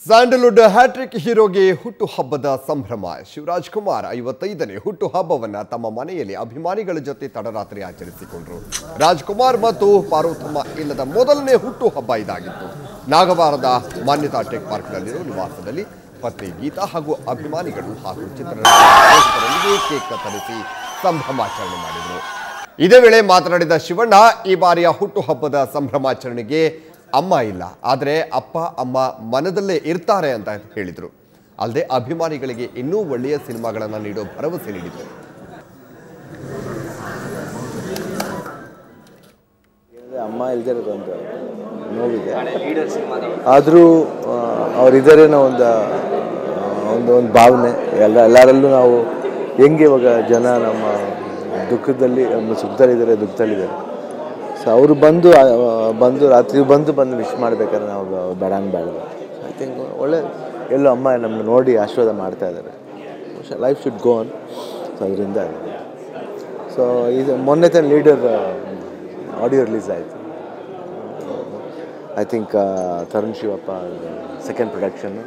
Sandalwood hat trick ಹೀರೋಗೆ ಹುಟ್ಟುಹಬ್ಬದ ಸಂಭ್ರಮ. ಶಿವರಾಜ್ ಕುಮಾರ್ 55ನೇ ಹುಟ್ಟುಹಬ್ಬವನ್ನು ತಮ್ಮ ಮನೆಯಲ್ಲಿ ಅಭಿಮಾನಿಗಳ ಜೊತೆ ತಡರಾತ್ರಿ ಆಚರಿಸಿಕೊಂಡರು. ರಾಜ್ಕುಮಾರ್ ಮತ್ತು ಪಾರ್ವತಮ್ಮ ಇಲ್ಲದ ಮೊದಲನೇ ಹುಟ್ಟುಹಬ್ಬ ಇದಾಗಿತ್ತು. ನಾಗವಾರದ ಮಾನ್ಯತಾ ಟೆಕ್ ಪಾರ್ಕ್ನಲ್ಲಿರುವ ನಿವಾಸದಲ್ಲಿ ಪತ್ನಿ ಗೀತಾ ಹಾಗೂ ಅಭಿಮಾನಿಗಳು ಹಾಗೂ ಚಿತ್ರರಂಗದವರಿಗೆ ಕೇಕ್ ಕತ್ತರಿಸಿ ಸಂಭ್ರಮಾಚರಣೆ ಮಾಡಿದರು. ಇದೇ ವೇಳೆ ಮಾತನಾಡಿದ ಶಿವಣ್ಣ, ಈ ಬಾರಿಯ ಹುಟ್ಟುಹಬ್ಬದ ಸಂಭ್ರಮಾಚರಣೆಗೆ ಅಮ್ಮ ಇಲ್ಲ, ಆದರೆ ಅಪ್ಪ ಅಮ್ಮ ಮನದಲ್ಲೇ ಇರ್ತಾರೆ ಅಂತ ಹೇಳಿದರು. ಅಲ್ಲದೆ ಅಭಿಮಾನಿಗಳಿಗೆ ಇನ್ನೂ ಒಳ್ಳೆಯ ಸಿನಿಮಾಗಳನ್ನು ನೀಡೋ ಭರವಸೆ ನೀಡಿದರು. ಅಮ್ಮ ಇಲ್ದಿರೋದು ಒಂದು ನೋವಿದೆ, ಆದರೂ ಅವರಿದ್ದಾರೇನೋ ಒಂದು ಭಾವನೆ ಎಲ್ಲರಲ್ಲೂ. ನಾವು ಹೆಂಗೆ ಇವಾಗ ಜನ ನಮ್ಮ ದುಃಖದಲ್ಲಿ, ನಮ್ಮ ಸುಖದಲ್ಲಿದ್ದಾರೆ, ದುಃಖದಲ್ಲಿದ್ದಾರೆ. ಸೊ ಅವರು ಬಂದು ರಾತ್ರಿ ಬಂದು ವಿಶ್ ಮಾಡಬೇಕಾದ್ರೆ ನಾವು ಬೇಡ. ಐ ಥಿಂಕ್ ಒಳ್ಳೆ ಎಲ್ಲೋ ಅಮ್ಮ ನಮ್ಮನ್ನು ನೋಡಿ ಆಶೀರ್ವಾದ ಮಾಡ್ತಾ ಇದ್ದಾರೆ. Life should go on. So ಅದರಿಂದ ಸೊ ಇದು ಮೊನ್ನೆ ತಾನು ಲೀಡರ್ ಆಡಿಯೋ ರಿಲೀಸ್ ಆಯಿತು. I think Tarun Shivappa second production,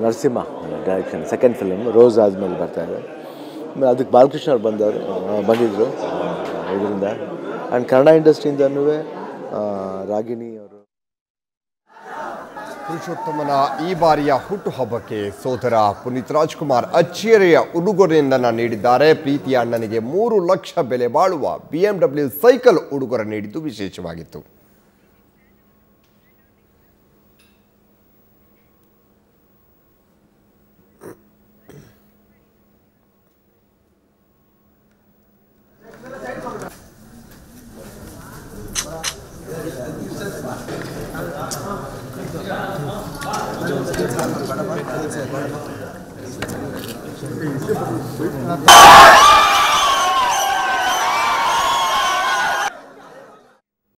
Narasimha direction second film, rose ಆದಮೇಲೆ ಬರ್ತಾಯಿದೆ. ಅದಕ್ಕೆ ಬಾಲಕೃಷ್ಣ ಅವ್ರು ಬಂದಿದ್ದರು ಇದರಿಂದ. ಆ್ಯಂಡ್ ಕನ್ನಡ ಇಂಡಸ್ಟ್ರಿಯಿಂದನೂ ರಾಗಿಣಿ ಅವರು. ಪುರುಷೋತ್ತಮನ ಈ ಬಾರಿಯ ಹುಟ್ಟುಹಬ್ಬಕ್ಕೆ ಸೋದರ ಪುನೀತ್ ರಾಜ್ಕುಮಾರ್ ಅಚ್ಚರಿಯ ಉಡುಗೊರೆಯೊಂದನ್ನು ನೀಡಿದ್ದಾರೆ. ಪ್ರೀತಿಯ ಅಣ್ಣನಿಗೆ 3 ಲಕ್ಷ ಬೆಲೆ ಬಾಳುವ BMW ಸೈಕಲ್ ಉಡುಗೊರೆ ನೀಡಿದ್ದು ವಿಶೇಷವಾಗಿತ್ತು.